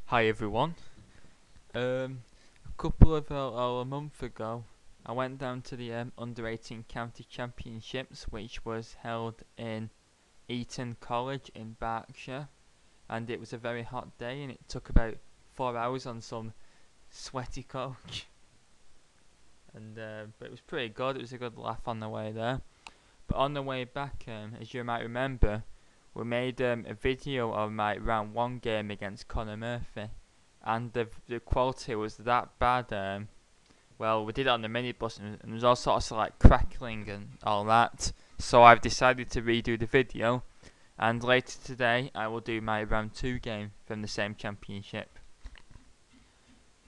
Hi everyone. A couple of a month ago, I went down to the under 18 county championships, which was held in Eton College in Berkshire, and it was a very hot day, and it took about 4 hours on some sweaty coach, and but it was pretty good. It was a good laugh on the way there. But on the way back, as you might remember, we made a video of my round one game against Conor Murphy, and the quality was that bad. Well, we did it on the minibus, and there was all sorts of like crackling and all that. So I've decided to redo the video, and later today I will do my round two game from the same championship.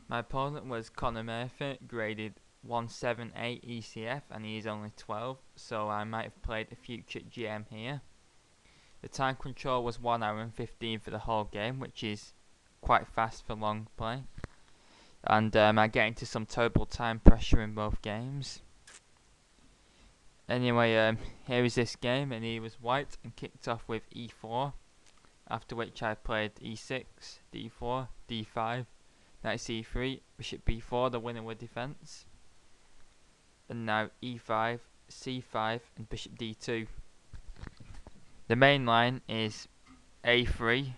My opponent was Conor Murphy, graded 178 ECF, and he is only 12, so I might have played a future GM here. The time control was 1 hour and 15 for the whole game, which is quite fast for long play. And I get into some terrible time pressure in both games. Anyway, here is this game, and he was white and kicked off with e4, after which I played e6, d4, d5, knight c3, bishop b4, the Winawer defense, and now e5, c5, and bishop d2. The main line is a3,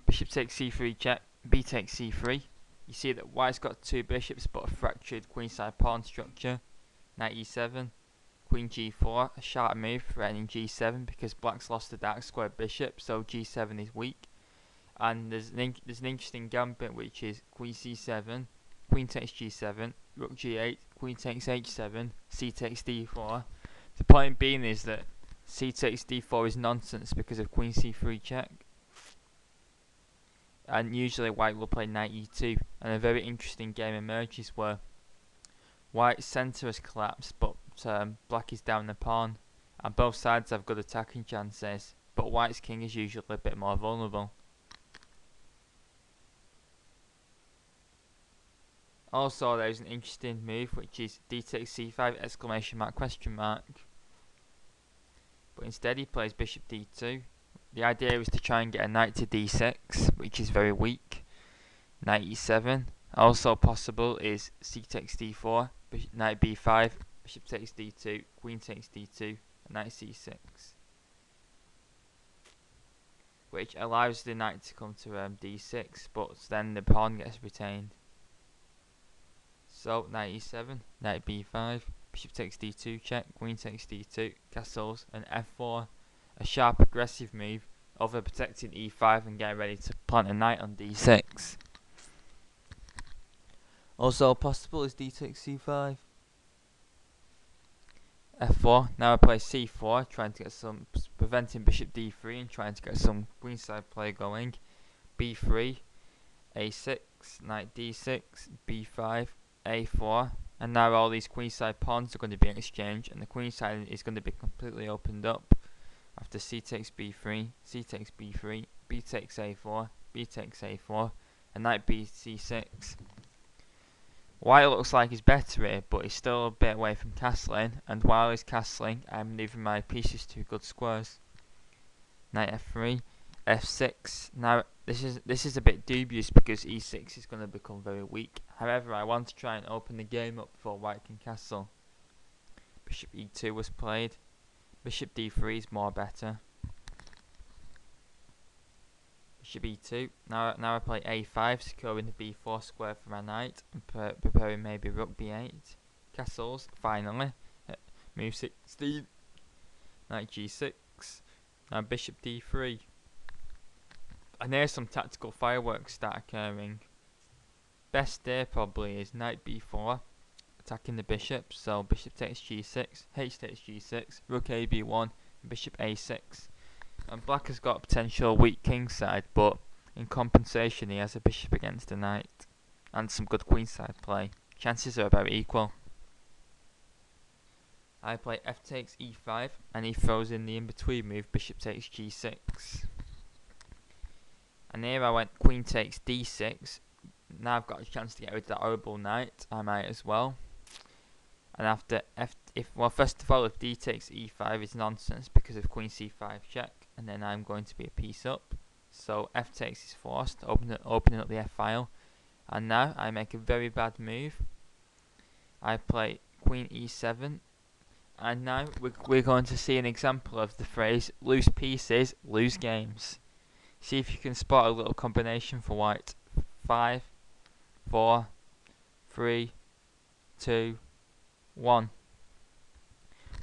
bishop takes c3 check, b takes c3. You see that white's got two bishops but a fractured queenside pawn structure. Knight e7, queen g4, a sharp move threatening g7 because black's lost the dark square bishop, so g7 is weak. And there's an interesting gambit, which is queen c7, queen takes g7, rook g8, queen takes h7, c takes d4. The point being is that c takes d4 is nonsense because of queen c3 check. And usually white will play knight e2, and a very interesting game emerges where white's centre has collapsed, but black is down the pawn, and both sides have good attacking chances, but white's king is usually a bit more vulnerable. Also, there's an interesting move, which is d takes c5 exclamation mark question mark, but instead he plays bishop d2. The idea is to try and get a knight to d6, which is very weak. Knight e7. Also possible is c takes d4, knight b5, bishop takes d2, queen takes d2, and knight c6, which allows the knight to come to d6, but then the pawn gets retained. So knight e7, knight b5, bishop takes d2 check, queen takes d2, castles, and f4. A sharp aggressive move over protecting e5 and getting ready to plant a knight on d6. Also possible is d takes c5. f4. Now I play c4, trying to get some, preventing bishop d3 and trying to get some queenside play going. b3, a6, knight d6, b5, a4. And now all these queenside pawns are going to be exchanged, and the queenside is going to be completely opened up. After c takes b3, c takes b3, b takes a4, b takes a4, and knight b c6. White looks like he's better here, but he's still a bit away from castling, and while he's castling, I'm moving my pieces to good squares. Knight f3, f6. Now this is a bit dubious because e6 is going to become very weak. However, I want to try and open the game up before white can castle. Bishop e2 was played. Bishop d3 is more better. Bishop e2. Now I play a5, securing the b4 square for my knight, and preparing maybe rook b8. Castles, finally. Move 16. Knight g6. Now bishop d3. And here's some tactical fireworks start occurring. Best there probably is knight b4, attacking the bishop, so bishop takes g6, h takes g6, rook a b1, and bishop a6. And black has got a potential weak king side, but in compensation he has a bishop against a knight, and some good queenside play. Chances are about equal. I play f takes e5, and he throws in the in-between move, bishop takes g6. And here I went queen takes d6. Now I've got a chance to get rid of that horrible knight, I might as well. And after first of all, if d takes e5 is nonsense because of queen c5 check, and then I'm going to be a piece up. so f takes is forced, opening up the f file. And now I make a very bad move. I play queen e7, and now we're going to see an example of the phrase lose pieces, lose games. See if you can spot a little combination for white. 5, 4, 3, 2, 1.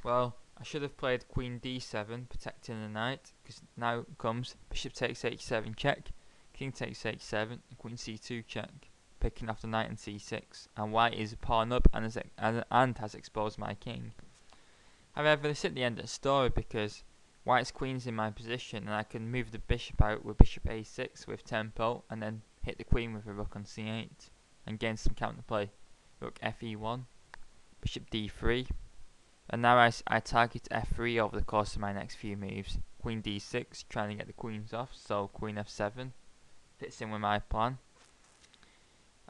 Well, I should have played queen d7, protecting the knight, because now comes bishop takes h7 check, king takes h7, and queen c2 check, picking off the knight and c6, and white is a pawn up and has exposed my king. However, this isn't the end of the story, because white's queen's in my position, and I can move the bishop out with bishop a6 with tempo, and then hit the queen with a rook on c8, and gain some counterplay. Rook fe1, bishop d3, and now I target f3 over the course of my next few moves. Queen d6, trying to get the queens off, so queen f7 fits in with my plan.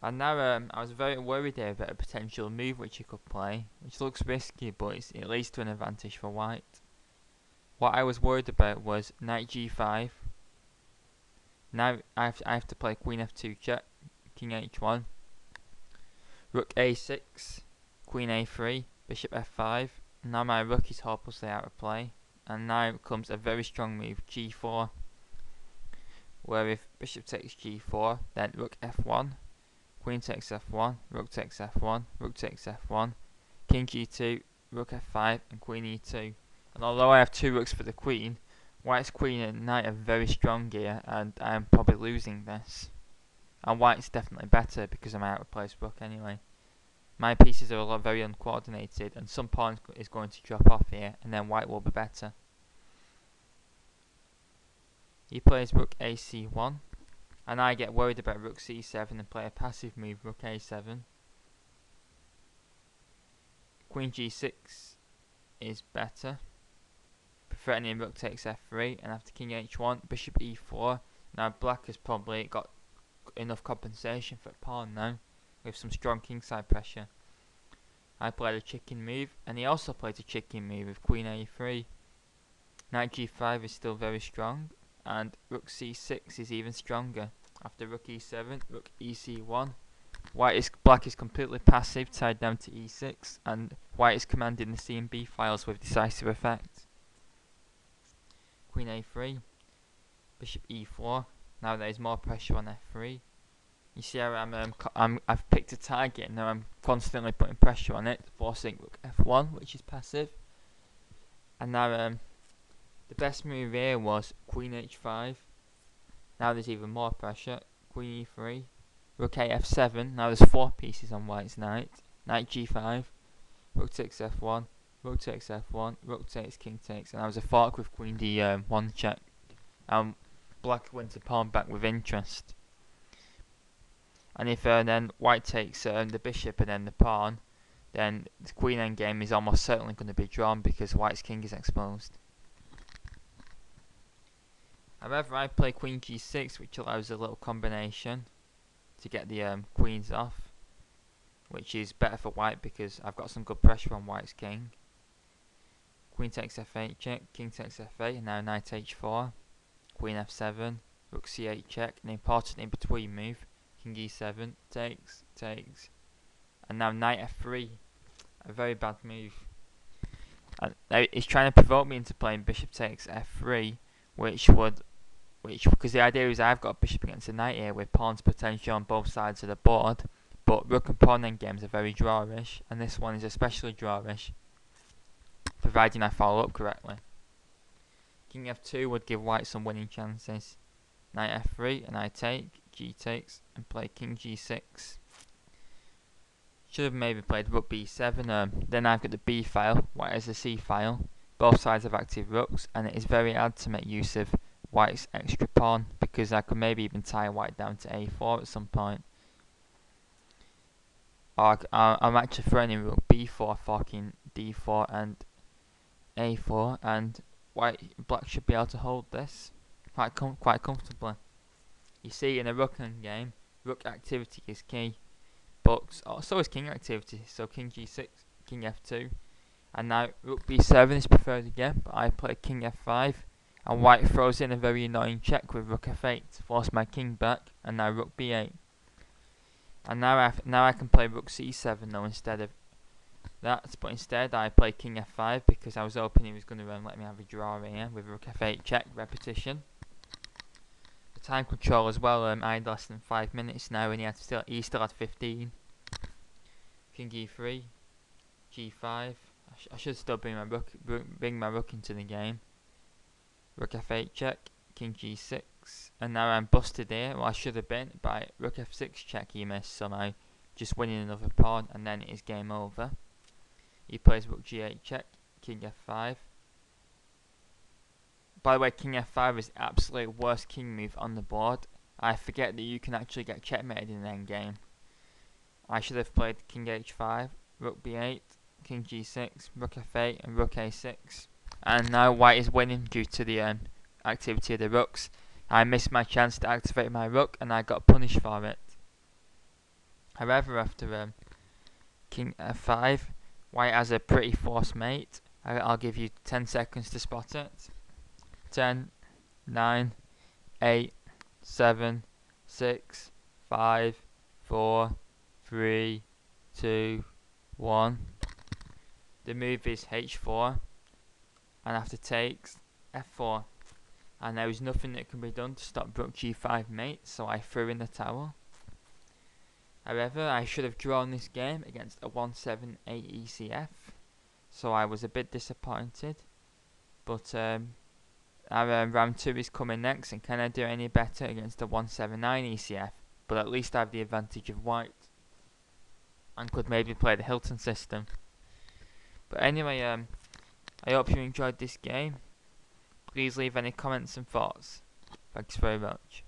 And now I was very worried here about a potential move which he could play, which looks risky, but it leads to an advantage for white. What I was worried about was knight g5. Now I have to play queen f2 check, king h1, rook a6, queen a3, bishop f5. Now my rook is hopelessly out of play, and now comes a very strong move, g4, where if bishop takes g4, then rook f1, queen takes f1, rook takes f1, rook takes f1, king g2, rook f5, and queen e2. And although I have 2 rooks for the queen, white's queen and knight are very strong here, and I am probably losing this. And white's definitely better because I'm out of place rook anyway. My pieces are very uncoordinated, and some pawn is going to drop off here, and then white will be better. He plays rook ac1, and I get worried about rook c7 and play a passive move, rook a7. Queen g6 is better, threatening rook takes f3, and after king h1, bishop e4. Now black has probably got enough compensation for a pawn now, with some strong kingside pressure. I played a chicken move, and he also played a chicken move with queen a3. Knight g5 is still very strong, and rook c6 is even stronger. After rook e7, rook ec1. Black is completely passive, tied down to e6, and white is commanding the c and b files with decisive effect. Queen a3, bishop e4. Now there is more pressure on f3. You see how I've picked a target, and now I'm constantly putting pressure on it, forcing rook f1, which is passive. And now the best move here was queen h5. Now there's even more pressure. Queen e3, rook a f7. Now there's 4 pieces on white's knight. Knight g5, rook takes f1, rook takes f1, rook takes, king takes, and I was a fork with queen d1 check. Black went a pawn back with interest. And if then white takes the bishop and then the pawn, then the queen endgame is almost certainly going to be drawn because white's king is exposed. However, I play queen g6, which allows a little combination to get the queens off, which is better for white because I've got some good pressure on white's king. Queen takes f8 check, king takes f8, and now knight h4, queen f7, rook c8 check, an important in between move. King e7, takes, and now knight f3, a very bad move. And he's trying to provoke me into playing bishop takes f3, because the idea is I've got a bishop against a knight here with pawns potential on both sides of the board, but rook and pawn endgames are very drawish, and this one is especially drawish, providing I follow up correctly. King f2 would give white some winning chances. Knight f3, and I take, g takes, and play king g6. Should have maybe played rook b7, then I've got the b file, white has the c file. Both sides have active rooks, and it is very hard to make use of white's extra pawn, because I could maybe even tie white down to a4 at some point. Or I'm actually throwing in rook b4, forking d4 and a4, and black should be able to hold this quite comfortably. You see, in a rook game, rook activity is key, but so is king activity. So king g6, king f2, and now rook b7 is preferred again. But I play king f5, And white throws in a very annoying check with rook f8 to force my king back, and now rook b8. And now I can play rook c7 though instead of that, but instead I play king f5 because I was hoping he was going to let me have a draw here with rook f8 check repetition. The time control as well, I had less than 5 minutes now, and he still had 15. King e3, g5. I should still bring my rook into the game. Rook f8 check, king g6, and now I'm busted here. Well, I should have been, but rook f6 check he missed, so now just winning another pawn, and then it is game over. He plays rook g8 check, king f5. By the way, king f5 is the absolute worst king move on the board. I forget that you can actually get checkmated in an endgame. I should have played king h5, rook b8, king g6, rook f8, and rook a6. And now white is winning due to the activity of the rooks. I missed my chance to activate my rook, and I got punished for it. However, after king f5, white has a pretty forced mate. I'll give you 10 seconds to spot it. 10, 9, 8, 7, 6, 5, 4, 3, 2, 1. The move is h4, and after takes f4, and there is nothing that can be done to stop rook g5 mate, so I threw in the towel. However, I should have drawn this game against a 1-7 AECF, so I was a bit disappointed. But round 2 is coming next, and can I do any better against a 1-7-9 ECF? But at least I have the advantage of white, and could maybe play the Hilton system. But anyway, I hope you enjoyed this game. Please leave any comments and thoughts. Thanks very much.